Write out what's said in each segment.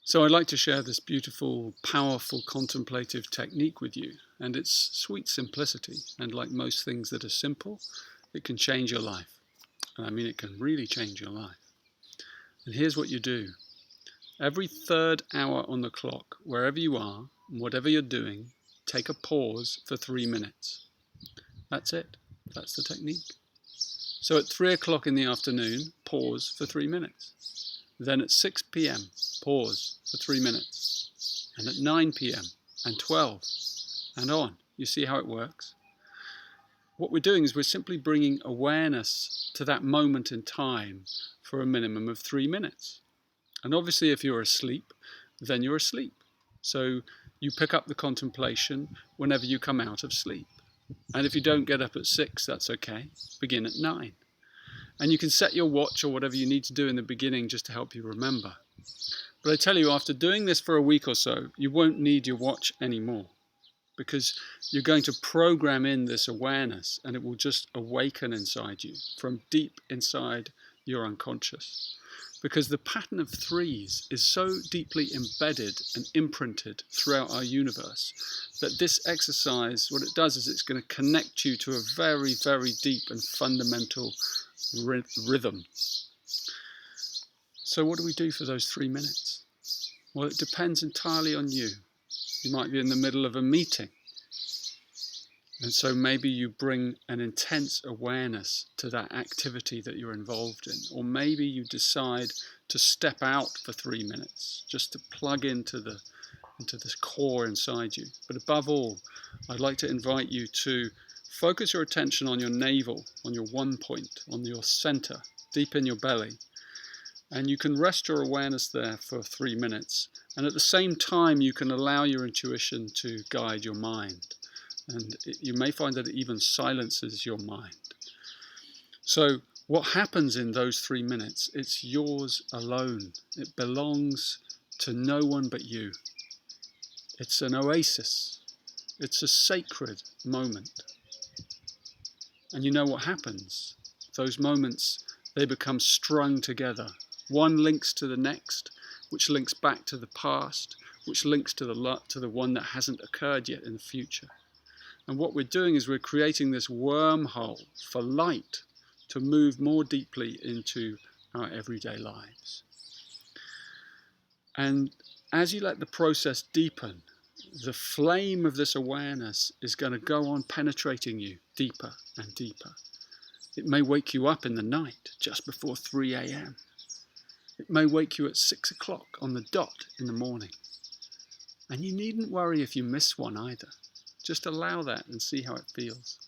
So I'd like to share this beautiful, powerful, contemplative technique with you, and its sweet simplicity. And like most things that are simple, it can change your life. And I mean, it can really change your life. And here's what you do. Every third hour on the clock, wherever you are, and whatever you're doing, take a pause for 3 minutes. That's it. That's the technique. So at 3 o'clock in the afternoon, pause for 3 minutes. Then at 6 p.m, pause for 3 minutes. And at 9 p.m. and 12 and on. You see how it works? What we're doing is we're simply bringing awareness to that moment in time for a minimum of 3 minutes. And obviously if you're asleep, then you're asleep. So you pick up the contemplation whenever you come out of sleep. And if you don't get up at 6, that's okay. Begin at 9. And you can set your watch or whatever you need to do in the beginning just to help you remember. But I tell you, after doing this for a week or so, you won't need your watch anymore, because you're going to program in this awareness and it will just awaken inside you from deep inside your unconscious. Because the pattern of threes is so deeply embedded and imprinted throughout our universe that this exercise, what it does is it's going to connect you to a very, very deep and fundamental rhythm. So what do we do for those 3 minutes? Well, it depends entirely on you. You might be in the middle of a meeting, and so maybe you bring an intense awareness to that activity that you're involved in. Or maybe you decide to step out for 3 minutes, just to plug into this core inside you. But above all, I'd like to invite you to focus your attention on your navel, on your one point, on your center, deep in your belly. And you can rest your awareness there for 3 minutes. And at the same time, you can allow your intuition to guide your mind. And you may find that it even silences your mind. So what happens in those 3 minutes, it's yours alone. It belongs to no one but you. It's an oasis. It's a sacred moment. And you know what happens? Those moments, they become strung together. One links to the next, which links back to the past, which links to the one that hasn't occurred yet in the future. And what we're doing is we're creating this wormhole for light to move more deeply into our everyday lives. And as you let the process deepen, the flame of this awareness is going to go on penetrating you deeper and deeper. It may wake you up in the night just before 3 a.m. It may wake you at 6 o'clock on the dot in the morning. And you needn't worry if you miss one either. Just allow that and see how it feels.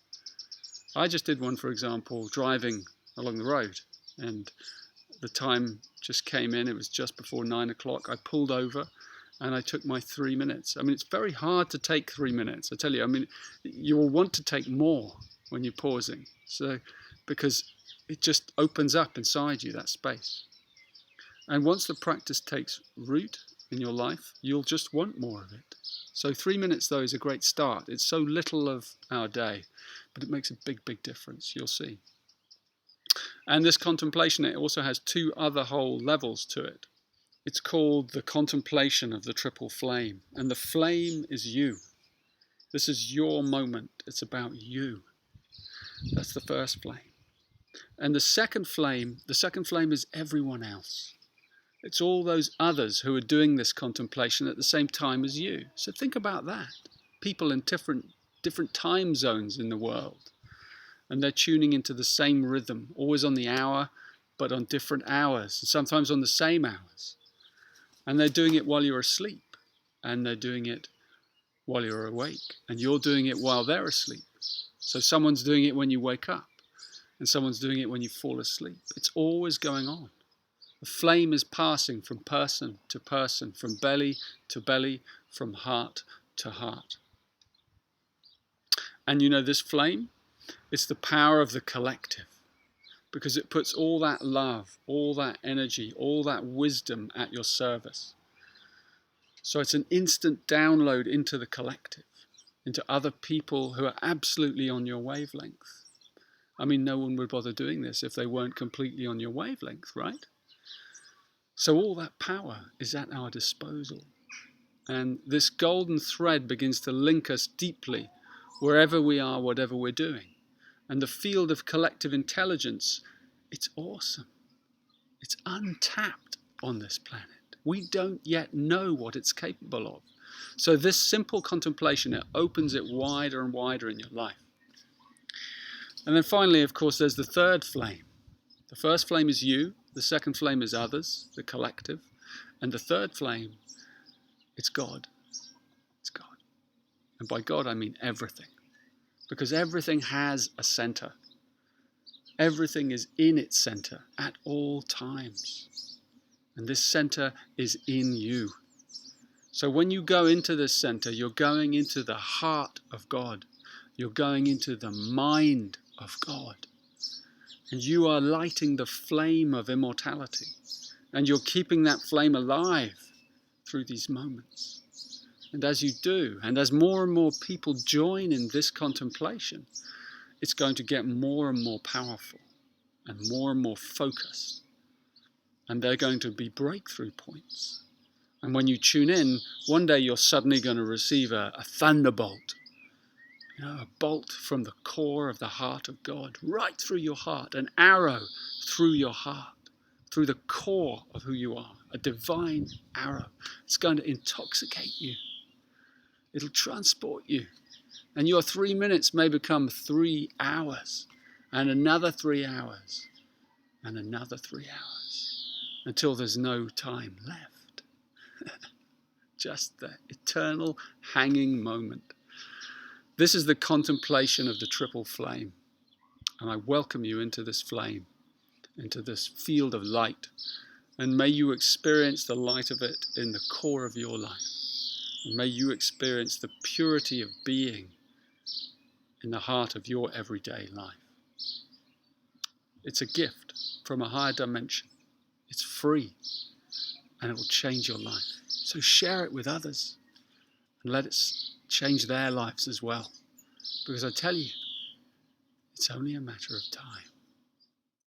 I just did one, for example, driving along the road, and the time just came in. It was just before 9 o'clock. I pulled over and I took my 3 minutes. I mean, it's very hard to take 3 minutes. I tell you, I mean, you will want to take more when you're pausing. So, because it just opens up inside you, that space. And once the practice takes root in your life, you'll just want more of it. So 3 minutes, though, is a great start. It's so little of our day, but it makes a big, big difference. You'll see. And this contemplation, it also has 2 other whole levels to it. It's called the contemplation of the triple flame. And the flame is you. This is your moment. It's about you. That's the first flame. And the second flame is everyone else. It's all those others who are doing this contemplation at the same time as you. So think about that. People in different time zones in the world. And they're tuning into the same rhythm, always on the hour, but on different hours, and sometimes on the same hours. And they're doing it while you're asleep. And they're doing it while you're awake. And you're doing it while they're asleep. So someone's doing it when you wake up. And someone's doing it when you fall asleep. It's always going on. The flame is passing from person to person, from belly to belly, from heart to heart. And you know, this flame, it's the power of the collective, because it puts all that love, all that energy, all that wisdom at your service. So it's an instant download into the collective, into other people who are absolutely on your wavelength. I mean, no one would bother doing this if they weren't completely on your wavelength, right? So all that power is at our disposal. And this golden thread begins to link us deeply wherever we are, whatever we're doing. And the field of collective intelligence, it's awesome. It's untapped on this planet. We don't yet know what it's capable of. So this simple contemplation, it opens it wider and wider in your life. And then finally, of course, there's the third flame. The first flame is you. The second flame is others, the collective. And the third flame, it's God. It's God. And by God, I mean everything. Because everything has a center. Everything is in its center at all times. And this center is in you. So when you go into this center, you're going into the heart of God. You're going into the mind of God. And you are lighting the flame of immortality. And you're keeping that flame alive through these moments. And as you do, and as more and more people join in this contemplation, it's going to get more and more powerful and more focused. And they're going to be breakthrough points. And when you tune in, one day you're suddenly going to receive a thunderbolt. A bolt from the core of the heart of God, right through your heart, an arrow through your heart, through the core of who you are, a divine arrow. It's going to intoxicate you. It'll transport you. And your 3 minutes may become 3 hours, and another 3 hours, and another 3 hours, until there's no time left. Just the eternal hanging moment. This is the contemplation of the triple flame. And I welcome you into this flame, into this field of light. And may you experience the light of it in the core of your life. And may you experience the purity of being in the heart of your everyday life. It's a gift from a higher dimension. It's free, and it will change your life. So share it with others and let it change their lives as well. Because I tell you, it's only a matter of time.